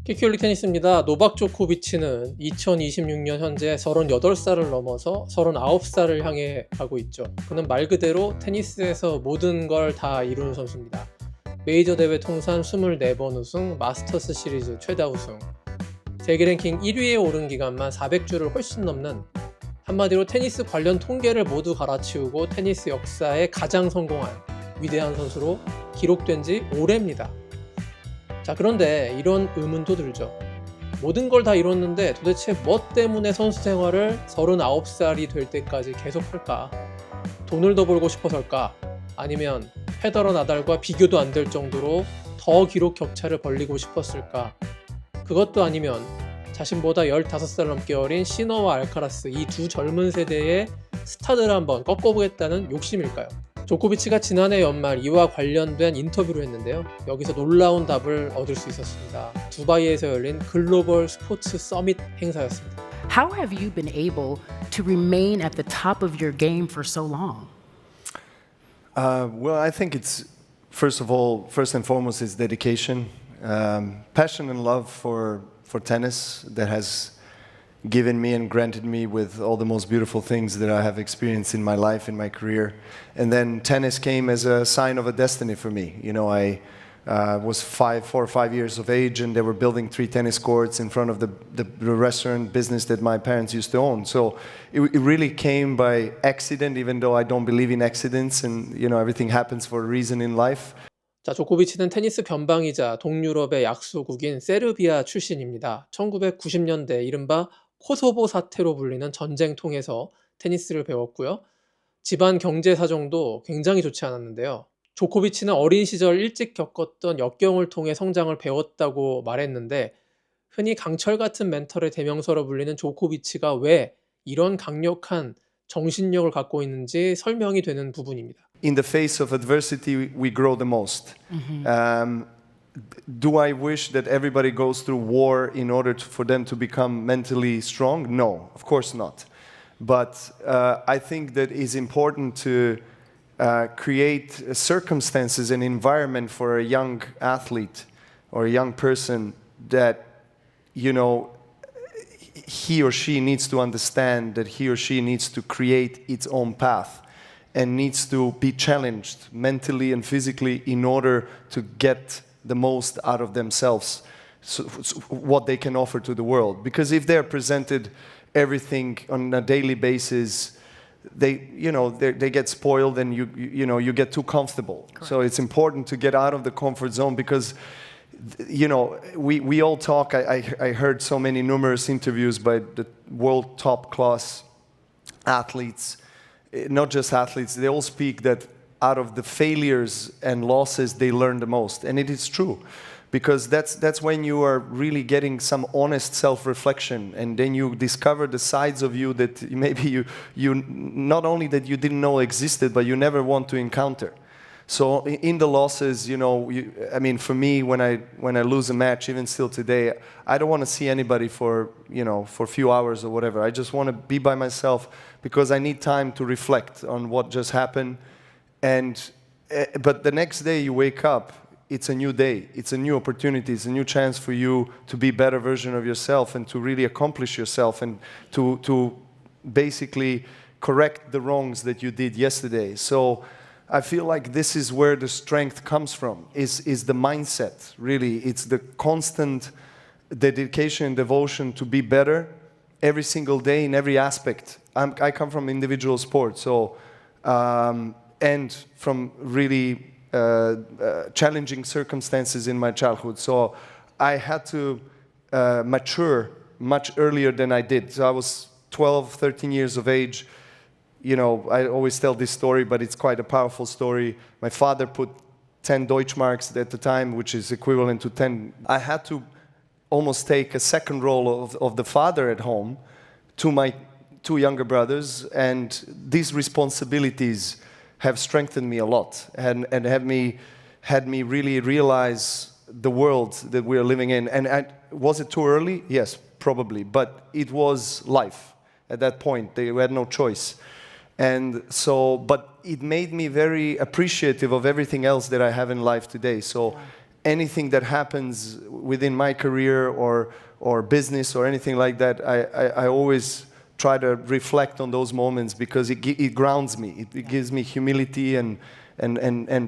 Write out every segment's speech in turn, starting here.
키키홀릭 테니스입니다. 노박 조코비치는 2026년 현재 38살을 넘어서 39살을 향해 가고 있죠. 그는 말 그대로 테니스에서 모든 걸 다 이루는 선수입니다. 메이저 대회 통산 24번 우승, 마스터스 시리즈 최다 우승, 세계 랭킹 1위에 오른 기간만 400주를 훨씬 넘는, 한마디로 테니스 관련 통계를 모두 갈아치우고 테니스 역사에 가장 성공한 위대한 선수로 기록된 지 오래입니다. 자, 그런데 이런 의문도 들죠. 모든 걸 다 이뤘는데 도대체 뭐 때문에 선수 생활을 39살이 될 때까지 계속할까? 돈을 더 벌고 싶어서일까? 아니면 페더러 나달과 비교도 안 될 정도로 더 기록 격차를 벌리고 싶었을까? 그것도 아니면 자신보다 15살 넘게 어린 시너와 알카라스, 이 두 젊은 세대의 스타들을 한번 꺾어보겠다는 욕심일까요? 조코비치가 지난해 연말 이와 관련된 인터뷰를 했는데요. 여기서 놀라운 답을 얻을 수 있었습니다. 두바이에서 열린 글로벌 스포츠 서밋 행사였습니다. How have you been able to remain at the top of your game for so long? Well, I think it's first and foremost, is dedication, passion and love for tennis that has given me and granted me with all the most beautiful things that I have experienced in my life, in my career. And then tennis came as a sign of a destiny for me. You know, I was 4 or 5 years of age, and they were building 3 tennis courts in front of the restaurant business that my parents used to own. So it really came by accident, even though I don't believe in accidents, and you know, everything happens for a reason in life. 자, 조코비치는 테니스 변방이자 동유럽의 약소국인 세르비아 출신입니다. 1990년대 이른바 코소보 사태로 불리는 전쟁통에서 테니스를 배웠고요. 집안 경제 사정도 굉장히 좋지 않았는데요. 조코비치는 어린 시절 일찍 겪었던 역경을 통해 성장을 배웠다고 말했는데, 흔히 강철 같은 멘털의 대명사로 불리는 조코비치가 왜 이런 강력한 정신력을 갖고 있는지 설명이 되는 부분입니다. In the face of adversity, we grow the most. Do I wish that everybody goes through war in order for them to become mentally strong? No, of course not. But I think that it's important to create circumstances and environment for a young athlete or a young person that, you know, he or she needs to understand that he or she needs to create its own path and needs to be challenged mentally and physically in order to get the most out of themselves, so what they can offer to the world. Because if they're presented everything on a daily basis, they get spoiled, and you get too comfortable. Correct. So it's important to get out of the comfort zone, because we all talk. I heard so many numerous interviews by the world top class athletes, not just athletes. They all speak that out of the failures and losses, they learn the most. And it is true, because that's when you are really getting some honest self-reflection, and then you discover the sides of you that maybe you not only that you didn't know existed, but you never want to encounter. So in the losses, for me, when I lose a match, even still today, I don't want to see anybody for a few hours or whatever. I just want to be by myself, because I need time to reflect on what just happened. But the next day you wake up, it's a new day, it's a new opportunity, it's a new chance for you to be a better version of yourself and to really accomplish yourself and to basically correct the wrongs that you did yesterday. So I feel like this is where the strength comes from, is the mindset, really. It's the constant dedication and devotion to be better every single day in every aspect. I come from individual sports, so and from really challenging circumstances in my childhood. So I had to mature much earlier than I did. So I was 12, 13 years of age. I always tell this story, but it's quite a powerful story. My father put 10 Deutschmarks at the time, which is equivalent to 10. I had to almost take a second role of the father at home to my 2 younger brothers, and these responsibilities have strengthened me a lot and had me really realize the world that we are living in. And was it too early? Yes, probably, but it was life at that point. They had no choice. And so, but it made me very appreciative of everything else that I have in life today. So anything that happens within my career or business or anything like that, I always try to reflect on those moments because it grounds me. It gives me humility and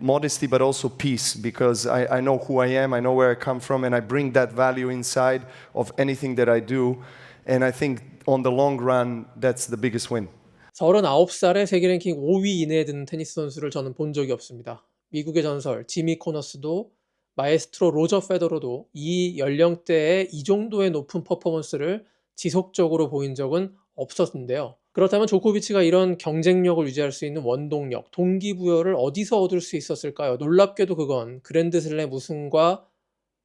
modesty, but also peace, because I know who I am, I know where I come from, and I bring that value inside of anything that I do. And I think on the long run, that's the biggest win. 39살에 세계 랭킹 5위 이내에 드는 테니스 선수를 저는 본 적이 없습니다. 미국의 전설 지미 코너스도 마에스트로 로저 페더러도 이 연령대에 이 정도의 높은 퍼포먼스를 지속적으로 보인 적은 없었는데요. 그렇다면 조코비치가 이런 경쟁력을 유지할 수 있는 원동력, 동기부여를 어디서 얻을 수 있었을까요? 놀랍게도 그건 그랜드슬램 우승과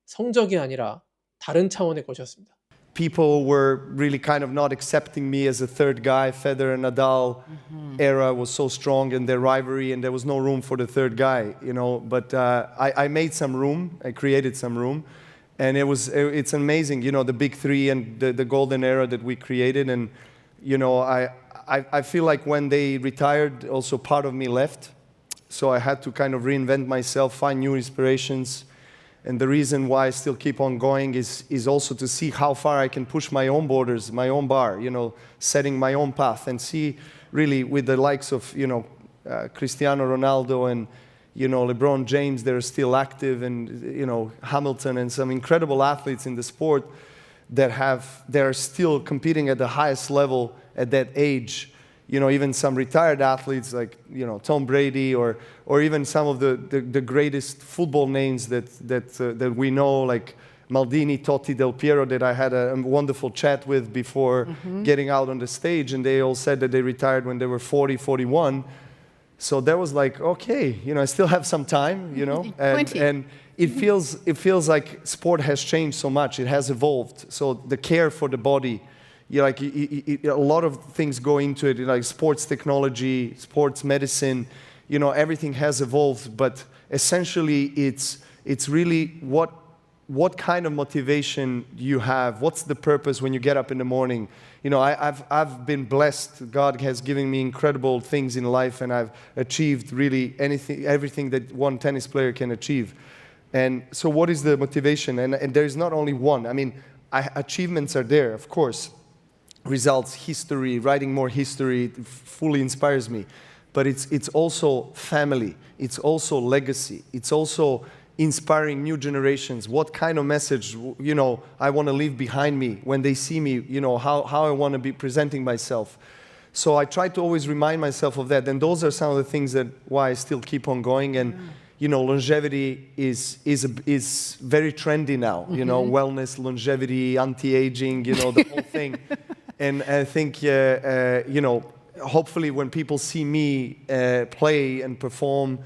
성적이 아니라 다른 차원의 것이었습니다. People were really kind of not accepting me as a third guy. Federer and Nadal era was so strong in their rivalry, and there was no room for the third guy, you know. But I made some room. I created some room, and it's amazing, you know, the big three and the golden era that we created. And you know, I feel like when they retired, also part of me left, so I had to kind of reinvent myself, find new inspirations. And the reason why I still keep on going is also to see how far I can push my own borders, my own bar, you know, setting my own path, and see really with the likes of, you know, Cristiano Ronaldo and, you know, LeBron James, they're still active, and, you know, Hamilton and some incredible athletes in the sport they're still competing at the highest level at that age. You know, even some retired athletes like, you know, Tom Brady or even some of the greatest football names that we know, like Maldini, Totti, Del Piero, that I had a wonderful chat with before getting out on the stage, and they all said that they retired when they were 40, 41. So that was like, okay, you know, I still have some time, you know, and it feels like sport has changed so much. It has evolved. So the care for the body, you know, like a lot of things go into it, like sports technology, sports medicine, you know, everything has evolved. But essentially, it's really what kind of motivation you have. What's the purpose when you get up in the morning? You know, I've been blessed. God has given me incredible things in life, and I've achieved really everything that one tennis player can achieve. And so, what is the motivation? And there is not only one. I mean, achievements are there, of course. Results, history, writing more history fully inspires me. But it's also family. It's also legacy. It's also inspiring new generations. What kind of message, you know, I want to leave behind me when they see me, you know, how I want to be presenting myself. So I try to always remind myself of that. And those are some of the things that why I still keep on going. And you know, longevity is very trendy now. You know, wellness, longevity, anti-aging, you know, the whole thing. And I think, you know, hopefully when people see me play and perform,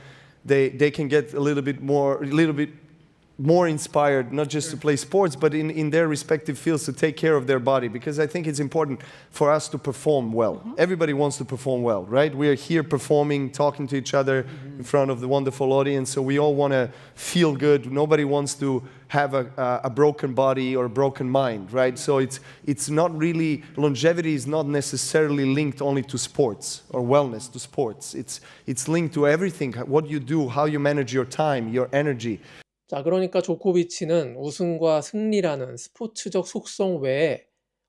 they can get a little bit more inspired, not just to play sports, but in their respective fields to take care of their body. Because I think it's important for us to perform well. Everybody wants to perform well, right? We are here performing, talking to each other in front of the wonderful audience, so we all want to feel good. Nobody wants to have a broken body or a broken mind, right? So it's not really, longevity is not necessarily linked only to sports or wellness to sports. It's linked to everything, what you do, how you manage your time, your energy. 자, 그러니까 조코비치는 우승과 승리라는 스포츠적 속성 외에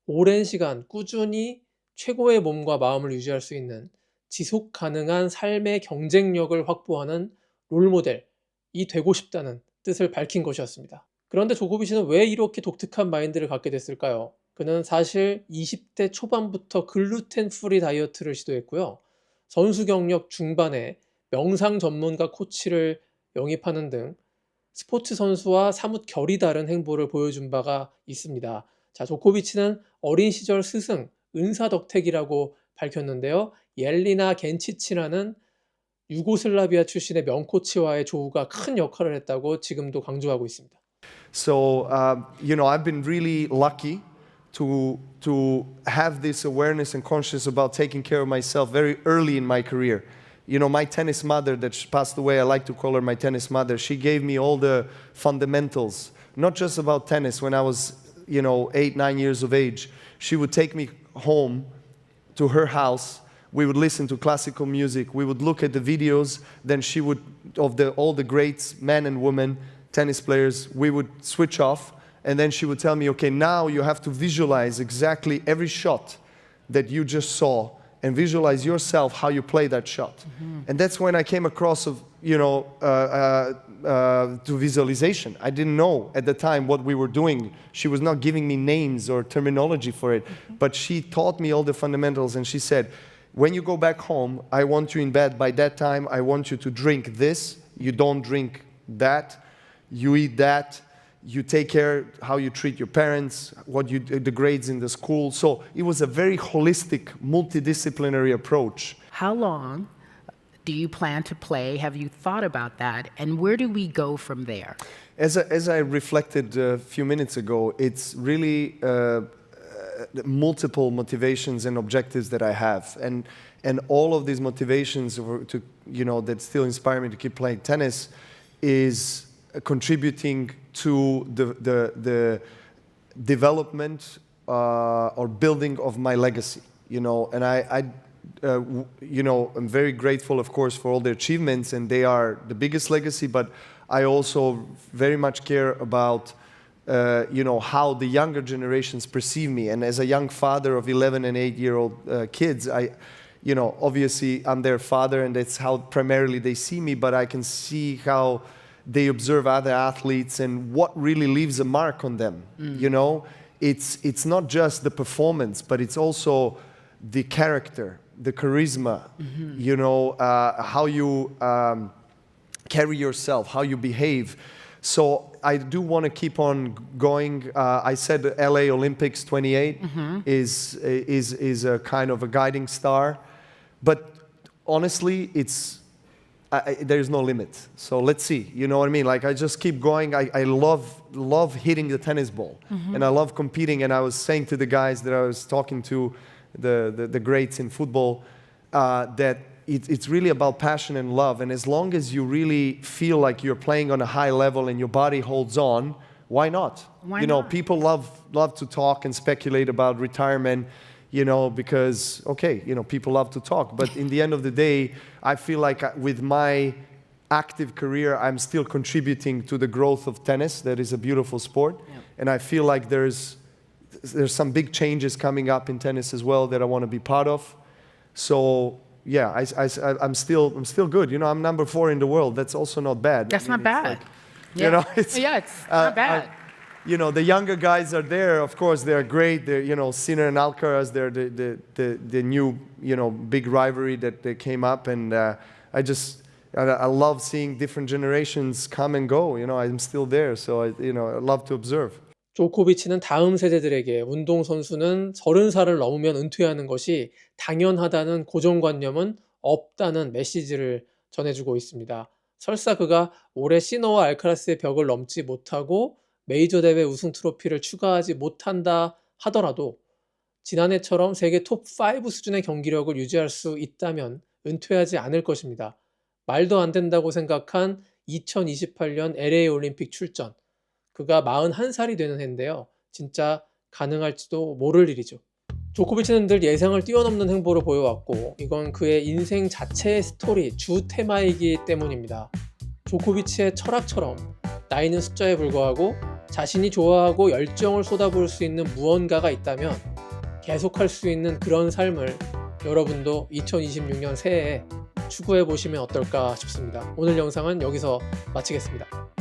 오랜 시간 꾸준히 최고의 몸과 마음을 유지할 수 있는 지속 가능한 삶의 경쟁력을 확보하는 롤모델이 되고 싶다는 뜻을 밝힌 것이었습니다. 그런데 조코비치는 왜 이렇게 독특한 마인드를 갖게 됐을까요? 그는 사실 20대 초반부터 글루텐 프리 다이어트를 시도했고요. 선수 경력 중반에 명상 전문가 코치를 영입하는 등 스포츠 선수와 사뭇 결이 다른 행보를 보여준 바가 있습니다. 자, 조코비치는 어린 시절 스승, 은사덕택이라고 밝혔는데요. 옐리나 겐치치라는 유고슬라비아 출신의 명코치와의 조우가 큰 역할을 했다고 지금도 강조하고 있습니다. So, you know, I've been really lucky to have this awareness and consciousness about taking care of myself very early in my career. You know, my tennis mother that passed away, I like to call her my tennis mother, she gave me all the fundamentals, not just about tennis. When I was, you know, 8, 9 years of age, she would take me home to her house. We would listen to classical music. We would look at the videos. Then she would, of all the greats, men and women, tennis players, we would switch off, and then she would tell me, okay, now you have to visualize exactly every shot that you just saw and visualize yourself how you play that shot. And that's when I came across of, to visualization. I didn't know at the time what we were doing. She was not giving me names or terminology for it, but she taught me all the fundamentals, and she said, when you go back home, I want you in bed by that time, I want you to drink this, you don't drink that, you eat that, you take care how you treat your parents, the grades in the school. So it was a very holistic, multidisciplinary approach. How long do you plan to play? Have you thought about that? And where do we go from there? As I reflected a few minutes ago, it's really multiple motivations and objectives that I have, and all of these motivations that still inspire me to keep playing tennis is contributing to the development or building of my legacy. And I'm very grateful, of course, for all the achievements, and they are the biggest legacy. But I also very much care about how the younger generations perceive me. And as a young father of 11 and 8-year-old kids, obviously I'm their father, and that's how primarily they see me. But I can see how they observe other athletes and what really leaves a mark on them. It's not just the performance, but it's also the character, the charisma, how you carry yourself, how you behave. So I do want to keep on going. I said the LA Olympics 28 is a kind of a guiding star, but honestly, there's no limit. So let's see. You know what I mean? Like, I just keep going. I love hitting the tennis ball, and I love competing. And I was saying to the guys that I was talking to, the greats in football, that it's really about passion and love. And as long as you really feel like you're playing on a high level and your body holds on, why not? Why not? People love to talk and speculate about retirement, because, people love to talk. But in the end of the day, I feel like with my active career, I'm still contributing to the growth of tennis. That is a beautiful sport. Yeah. And I feel like there's some big changes coming up in tennis as well that I want to be part of. So yeah, I'm still good. I'm number 4 in the world. That's also not bad. That's not bad. It's not bad. The younger guys are there. Of course, they're great. They're Sinner and Alcaraz. They're the new big rivalry that they came up, and I love seeing different generations come and go. I'm still there, so I love to observe. 조코비치는 다음 세대들에게 운동선수는 30살을 넘으면 은퇴하는 것이 당연하다는 고정관념은 없다는 메시지를 전해주고 있습니다. 설사 그가 올해 시너와 알카라스의 벽을 넘지 못하고 메이저 대회 우승 트로피를 추가하지 못한다 하더라도 지난해처럼 세계 톱5 수준의 경기력을 유지할 수 있다면 은퇴하지 않을 것입니다. 말도 안 된다고 생각한 2028년 LA 올림픽 출전. 그가 41살이 되는 해인데요. 진짜 가능할지도 모를 일이죠. 조코비치는 늘 예상을 뛰어넘는 행보를 보여왔고 이건 그의 인생 자체의 스토리, 주 테마이기 때문입니다. 조코비치의 철학처럼 나이는 숫자에 불과하고 자신이 좋아하고 열정을 쏟아부을 수 있는 무언가가 있다면 계속할 수 있는 그런 삶을 여러분도 2026년 새해에 추구해 보시면 어떨까 싶습니다. 오늘 영상은 여기서 마치겠습니다.